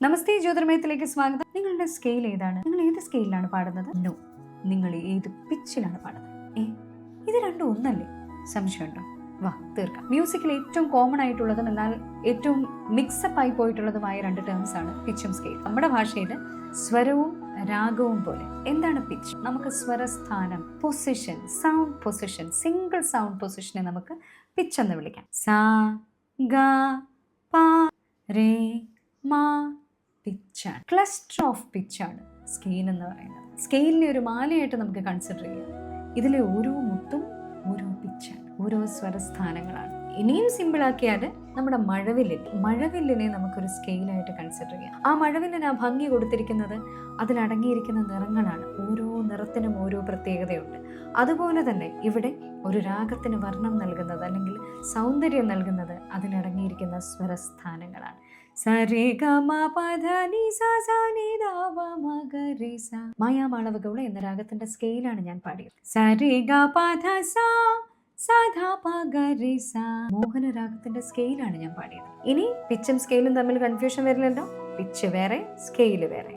നമസ്തേ ജ്യോതിർമയത്തിലേക്ക് സ്വാഗതം. നിങ്ങളുടെ സ്കെയിൽ ഏതാണ്? നിങ്ങൾ ഏത് സ്കെയിലാണ് പാടുന്നത്? നോ, നിങ്ങൾ ഏത് പിച്ചിലാണ് പാടുന്നത്? ഇത് രണ്ടും ഒന്നല്ലേ? സംശയമുണ്ടോ? വാ തീർക്കാം. മ്യൂസിക്കിൽ ഏറ്റവും കോമൺ ആയിട്ടുള്ളതും എന്നാൽ ഏറ്റവും മിക്സപ്പ് ആയി പോയിട്ടുള്ളതുമായ രണ്ട് ടേംസ് ആണ് പിച്ചും സ്കെയിൽ. നമ്മുടെ ഭാഷയിൽ സ്വരവും രാഗവും പോലെ. എന്താണ് പിച്ച്? നമുക്ക് സ്വരസ്ഥാനം, position, sound position, single sound പൊസിഷനെ നമുക്ക് പിച്ച് എന്ന് വിളിക്കാം. സാ ഗ പ രേ മാ. പിച്ചാണ്, ക്ലസ്റ്റർ ഓഫ് പിച്ചാണ് സ്കെയിൽ എന്ന് പറയുന്നത്. സ്കെയിലിനെ ഒരു മാലയായിട്ട് നമുക്ക് കൺസിഡർ ചെയ്യാം. ഇതിലെ ഓരോ മുത്തും ഓരോ പിച്ചാണ്, ഓരോ സ്വരസ്ഥാനങ്ങളാണ്. ഇനിയും സിമ്പിളാക്കിയാൽ നമ്മുടെ മഴവില്ലിനെ നമുക്കൊരു സ്കെയിലായിട്ട് കൺസിഡർ ചെയ്യാം. ആ മഴവില്ലിന് ആ ഭംഗി കൊടുത്തിരിക്കുന്നത് അതിലടങ്ങിയിരിക്കുന്ന നിറങ്ങളാണ്. ഓരോ നിറത്തിനും ഓരോ പ്രത്യേകതയുണ്ട്. അതുപോലെ തന്നെ ഇവിടെ ഒരു രാഗത്തിന് വർണ്ണം നൽകുന്നത് അല്ലെങ്കിൽ സൗന്ദര്യം നൽകുന്നത് അതിലടങ്ങിയിരിക്കുന്ന സ്വരസ്ഥാനങ്ങളാണ്. മായാമാളവഗൗള എന്ന രാഗത്തിന്റെ സ്കെയിലാണ് ഞാൻ പാടിയത്. മോഹനരാഗത്തിന്റെ സ്കെയിലാണ് ഞാൻ പാടിയത്. ഇനി പിച്ചും സ്കെയിലും തമ്മിൽ കൺഫ്യൂഷൻ വരില്ലല്ലോ. പിച്ച് വേറെ, സ്കെയില് വേറെ.